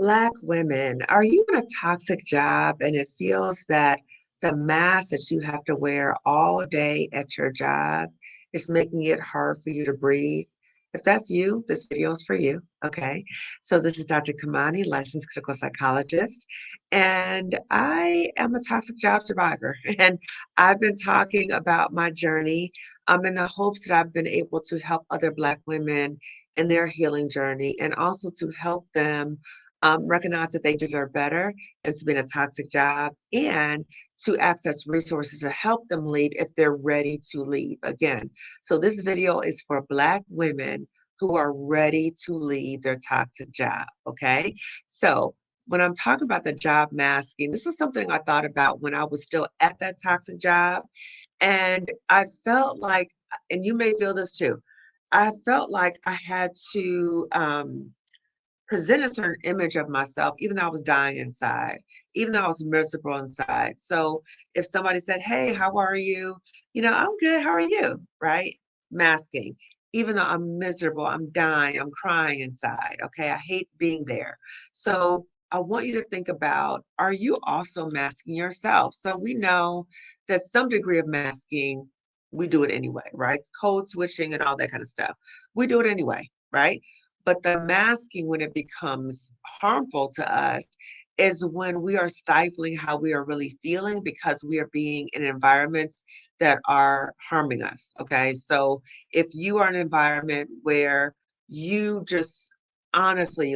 Black women, are you in a toxic job and it feels that the mask that you have to wear all day at your job is making it hard for you to breathe? If that's you, this video is for you. Okay. So this is Dr. Kamani, licensed clinical psychologist, and I am a toxic job survivor. And I've been talking about my journey in the hopes that I've been able to help other Black women in their healing journey and also to help them recognize that they deserve better and to be in a toxic job and to access resources to help them leave if they're ready to leave again. So this video is for Black women who are ready to leave their toxic job, okay? So when I'm talking about the job masking, this is something I thought about when I was still at that toxic job. And I felt like, and you may feel this too, I felt like I had to present a certain image of myself, even though I was dying inside, even though I was miserable inside. So if somebody said, "Hey, how are you?" I'm good. How are you? Right? Masking. Even though I'm miserable, I'm dying, I'm crying inside. Okay. I hate being there. So I want you to think about, are you also masking yourself? So we know that some degree of masking, we do it anyway, right? Code switching and all that kind of stuff. We do it anyway, right? But the masking, when it becomes harmful to us, is when we are stifling how we are really feeling because we are being in environments that are harming us. Okay. So if you are in an environment where you just honestly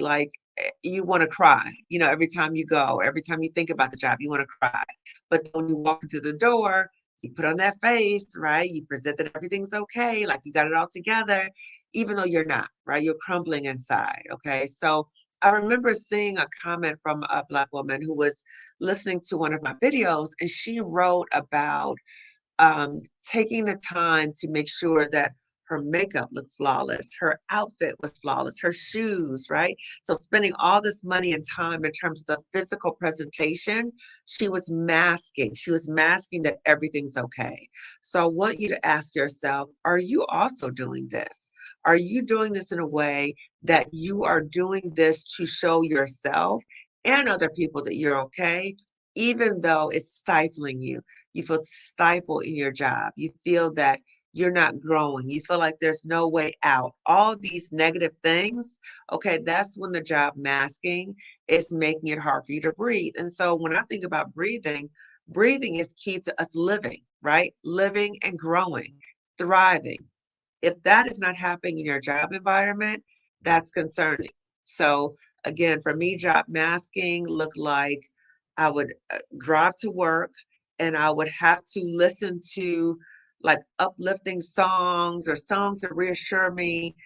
you want to cry, every time you go, every time you think about the job, you want to cry. But when you walk into the door, you put on that face, right? You present that everything's okay, like you got it all together even though you're not, right? You're crumbling inside. Okay. So I remember seeing a comment from a Black woman who was listening to one of my videos, and she wrote about taking the time to make sure that her makeup looked flawless, her outfit was flawless, her shoes, right? So spending all this money and time in terms of the physical presentation, she was masking. She was masking that everything's okay. So I want you to ask yourself, are you also doing this? Are you doing this in a way that you are doing this to show yourself and other people that you're okay, even though it's stifling you? You feel stifled in your job. You feel that you're not growing. You feel like there's no way out. All these negative things, okay, that's when the job masking is making it hard for you to breathe. And so when I think about breathing, breathing is key to us living, right? Living and growing, thriving. If that is not happening in your job environment, that's concerning. So again, for me, job masking looked like I would drive to work and I would have to listen to like uplifting songs or songs that reassure me.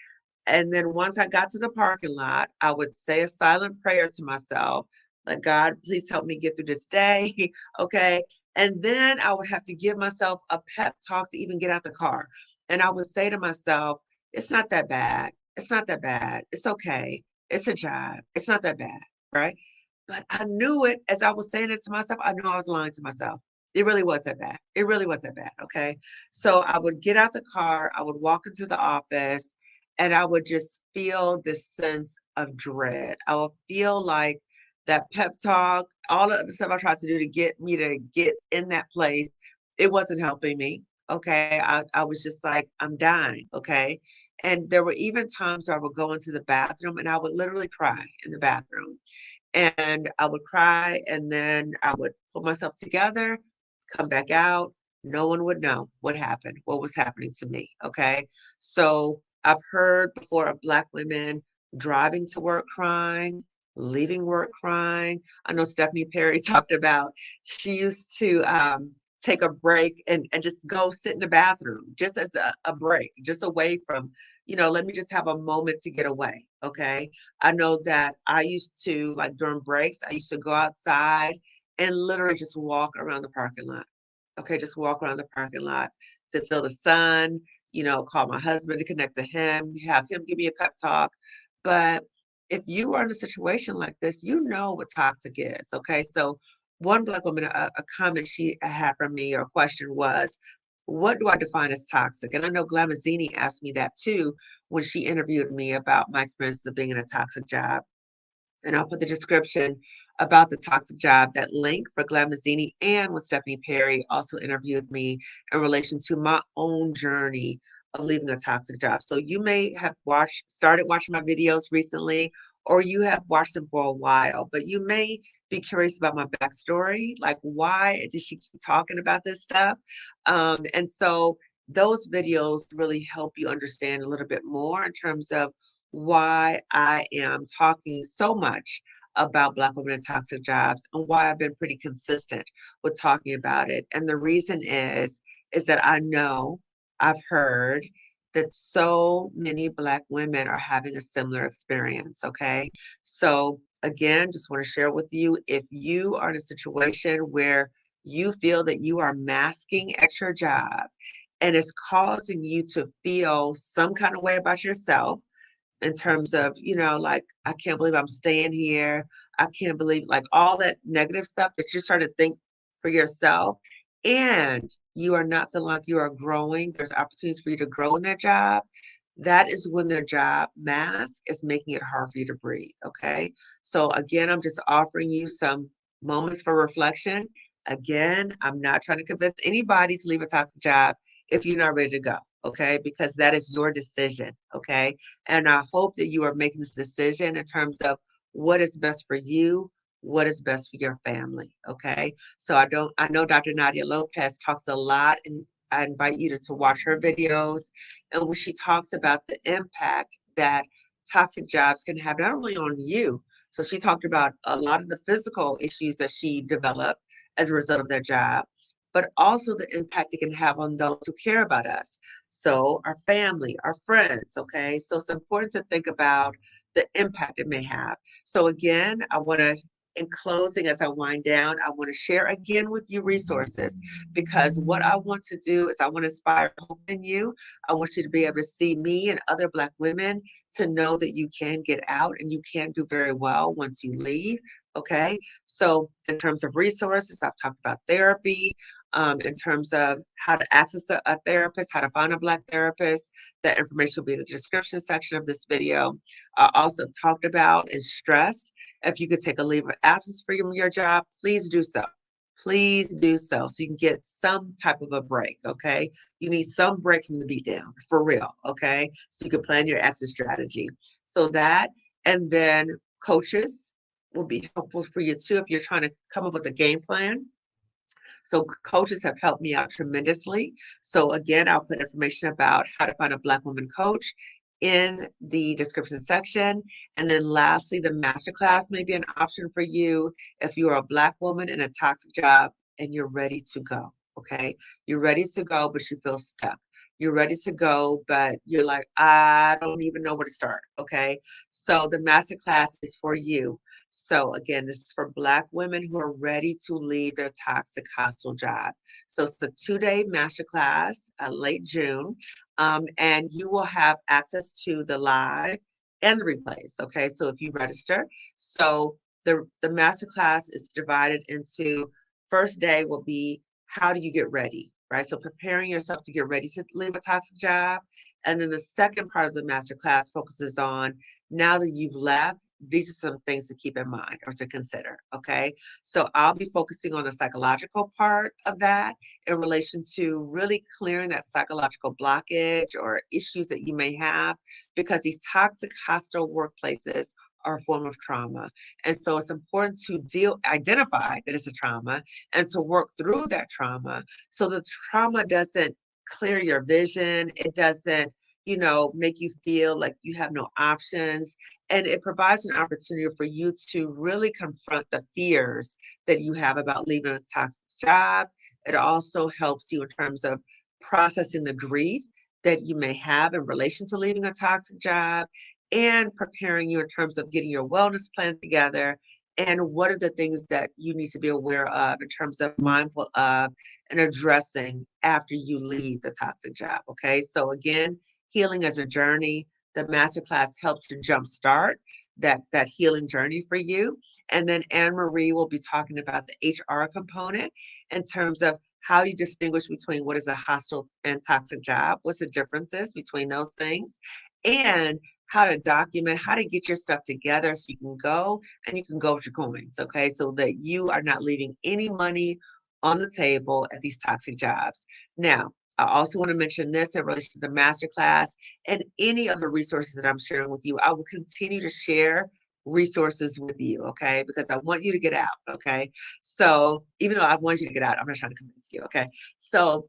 And then once I got to the parking lot, I would say a silent prayer to myself, like, God, please help me get through this day. Okay. And then I would have to give myself a pep talk to even get out the car. And I would say to myself, it's not that bad. It's not that bad. It's okay. It's a job. It's not that bad. Right. But I knew it as I was saying it to myself. I knew I was lying to myself. It really was that bad. It really was that bad. Okay. So I would get out the car, I would walk into the office, and I would just feel this sense of dread. I would feel like that pep talk, all the other stuff I tried to do to get me to get in that place, it wasn't helping me. Okay. I was just like, I'm dying. Okay. And there were even times where I would go into the bathroom and I would literally cry in the bathroom. And I would cry and then I would pull myself together, come back out. No one would know what happened, what was happening to me. Okay. So I've heard before of Black women driving to work crying, leaving work crying. I know Stephanie Perry talked about she used to take a break and just go sit in the bathroom just as a break, just away from, let me just have a moment to get away. Okay. I know that I used to, like during breaks, I used to go outside and literally just walk around the parking lot. Okay, just walk around the parking lot to feel the sun, call my husband to connect to him, have him give me a pep talk. But if you are in a situation like this, you know what toxic is. Okay. So one Black woman, a comment she had from me or a question was, what do I define as toxic? And I know Glamazini asked me that too when she interviewed me about my experiences of being in a toxic job. And I'll put the description about the toxic job, that link for Glenn Mazzini and when Stephanie Perry also interviewed me in relation to my own journey of leaving a toxic job. So you may have started watching my videos recently, or you have watched them for a while, but you may be curious about my backstory, like why did she keep talking about this stuff? And so those videos really help you understand a little bit more in terms of why I am talking so much about Black women in toxic jobs and why I've been pretty consistent with talking about it. And the reason is that I know I've heard that so many Black women are having a similar experience. Okay. So, again, just want to share with you, if you are in a situation where you feel that you are masking at your job and it's causing you to feel some kind of way about yourself, in terms of, like, I can't believe I'm staying here. I can't believe, like, all that negative stuff that you start to think for yourself, and you are not feeling like you are growing. There's opportunities for you to grow in that job. That is when their job mask is making it hard for you to breathe. Okay. So again, I'm just offering you some moments for reflection. Again, I'm not trying to convince anybody to leave a toxic job if you're not ready to go. Okay. Because that is your decision. Okay. And I hope that you are making this decision in terms of what is best for you, what is best for your family. Okay. So I know Dr. Nadia Lopez talks a lot, and I invite you to watch her videos. And when she talks about the impact that toxic jobs can have, not only on you, so she talked about a lot of the physical issues that she developed as a result of that job, but also the impact it can have on those who care about us. So our family, our friends, okay? So it's important to think about the impact it may have. So again, I want to, in closing, as I wind down, I want to share again with you resources, because what I want to do is I want to inspire hope in you. I want you to be able to see me and other Black women, to know that you can get out and you can do very well once you leave. Okay. So, in terms of resources, I've talked about therapy, in terms of how to access a therapist, how to find a Black therapist. That information will be in the description section of this video. I also talked about and stressed, if you could take a leave of absence for your job, please do so. Please do so you can get some type of a break. Okay. You need some break from the beat down for real. Okay. So you can plan your exit strategy. So that, and then coaches will be helpful for you too if you're trying to come up with a game plan. So coaches have helped me out tremendously. So again, I'll put information about how to find a Black woman coach in the description section. And then lastly, the masterclass may be an option for you if you are a Black woman in a toxic job and you're ready to go. Okay. You're ready to go, but you feel stuck. You're ready to go, but you're like, I don't even know where to start. Okay. So the masterclass is for you. So again, this is for Black women who are ready to leave their toxic hostile job. So it's a 2-day masterclass, late June, and you will have access to the live and the replays. Okay, so if you register, so the masterclass is divided into, first day will be how do you get ready, right? So preparing yourself to get ready to leave a toxic job, and then the second part of the masterclass focuses on, now that you've left, these are some things to keep in mind or to consider. Okay. So I'll be focusing on the psychological part of that in relation to really clearing that psychological blockage or issues that you may have, because these toxic, hostile workplaces are a form of trauma. And so it's important to identify that it's a trauma and to work through that trauma, so the trauma doesn't clear your vision. It doesn't, make you feel like you have no options, and it provides an opportunity for you to really confront the fears that you have about leaving a toxic job. It also helps you in terms of processing the grief that you may have in relation to leaving a toxic job, and preparing you in terms of getting your wellness plan together, and what are the things that you need to be aware of in terms of mindful of and addressing after you leave the toxic job. Okay. So again, healing as a journey. The masterclass helps to jumpstart that healing journey for you. And then Anne Marie will be talking about the HR component in terms of how you distinguish between what is a hostile and toxic job, what's the differences between those things. and how to document, how to get your stuff together so you can go and you can go with your coins, okay? So that you are not leaving any money on the table at these toxic jobs. Now, I also want to mention this in relation to the masterclass and any other resources that I'm sharing with you. I will continue to share resources with you, okay? Because I want you to get out, okay? So even though I want you to get out, I'm not trying to convince you, okay? So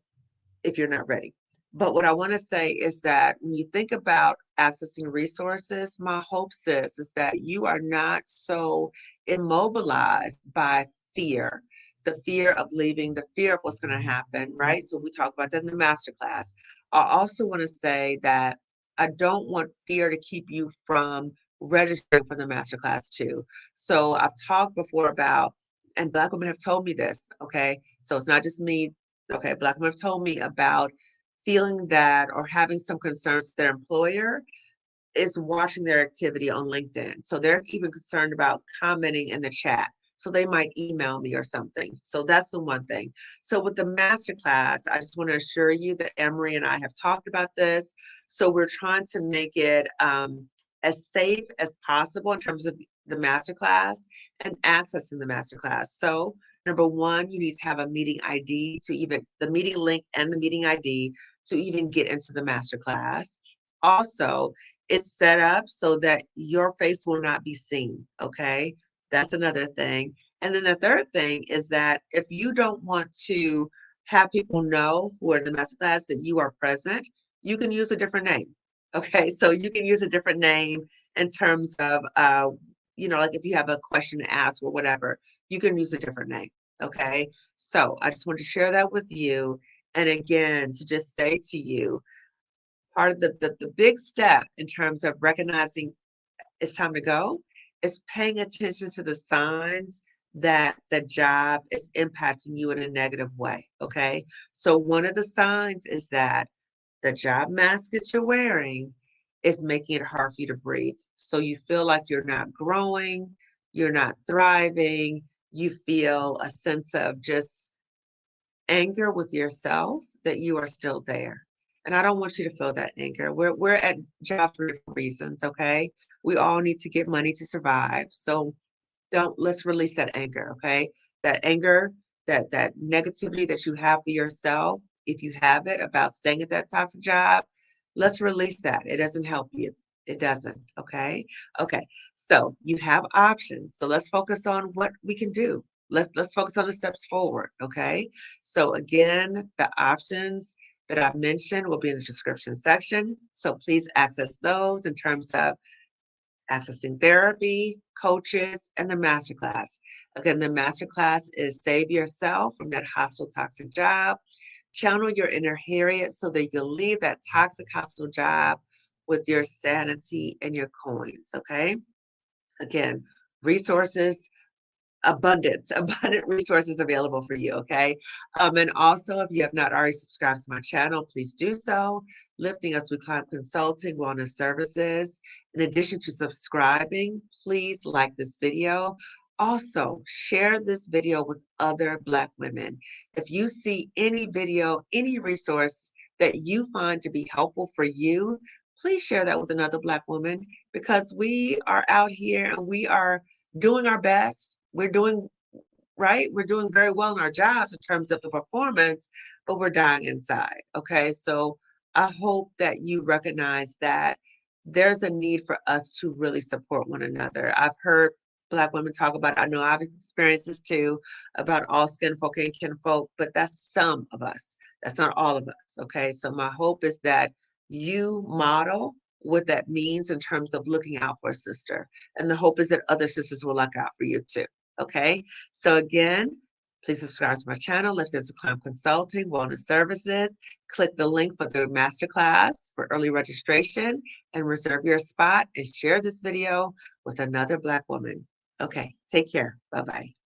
if you're not ready. But what I want to say is that when you think about accessing resources, my hope is that you are not so immobilized by fear, the fear of leaving, the fear of what's going to happen, right? So we talk about that in the masterclass. I also want to say that I don't want fear to keep you from registering for the masterclass too. So I've talked before about, and Black women have told me this, okay? So it's not just me. Okay, Black women have told me about feeling that or having some concerns with their employer is watching their activity on LinkedIn. So they're even concerned about commenting in the chat. So they might email me or something. So that's the one thing. So with the masterclass, I just want to assure you that Emery and I have talked about this. So we're trying to make it as safe as possible in terms of the masterclass and accessing the masterclass. So number one, you need to have a meeting ID to even the meeting link and the meeting ID to even get into the masterclass. Also, it's set up so that your face will not be seen. Okay. That's another thing. And then the third thing is that if you don't want to have people know who are in the masterclass that you are present, you can use a different name. Okay. So you can use a different name in terms of, like if you have a question to ask or whatever, you can use a different name. Okay. So I just want to share that with you. And again, to just say to you, part of the big step in terms of recognizing it's time to go is paying attention to the signs that the job is impacting you in a negative way. Okay. So one of the signs is that the job mask that you're wearing is making it hard for you to breathe. So you feel like you're not growing, you're not thriving, you feel a sense of just anger with yourself that you are still there. And I don't want you to feel that anger. We're at job for different reasons, okay? We all need to get money to survive. So let's release that anger, okay? That anger, that negativity that you have for yourself, if you have it about staying at that toxic job, let's release that. It doesn't help you. It doesn't, okay? Okay. So you have options. So let's focus on what we can do. Let's focus on the steps forward, okay? So again, the options that I've mentioned will be in the description section. So please access those in terms of accessing therapy, coaches, and the masterclass. Again, the masterclass is Save Yourself from That Hostile Toxic Job. Channel your inner Harriet so that you leave that toxic hostile job with your sanity and your coins. Okay. Again, resources abundance, abundant resources available for you. Okay. And also, if you have not already subscribed to my channel, please do so. Lifting Us with Climb Consulting Wellness Services. In addition to subscribing, please like this video. Also, share this video with other Black women. If you see any video, any resource that you find to be helpful for you, please share that with another Black woman because we are out here and we are doing our best. We're doing right. We're doing very well in our jobs in terms of the performance, but we're dying inside. Okay. So I hope that you recognize that there's a need for us to really support one another. I've heard Black women talk about, I know I've experienced this too, about all skin folk and kin folk, but that's some of us. That's not all of us. Okay. So my hope is that you model what that means in terms of looking out for a sister. And the hope is that other sisters will look out for you too. Okay. So again, please subscribe to my channel, Lifting Us with Climb Consulting Wellness Services. Click the link for the masterclass for early registration and reserve your spot and share this video with another Black woman. Okay, take care. Bye-bye.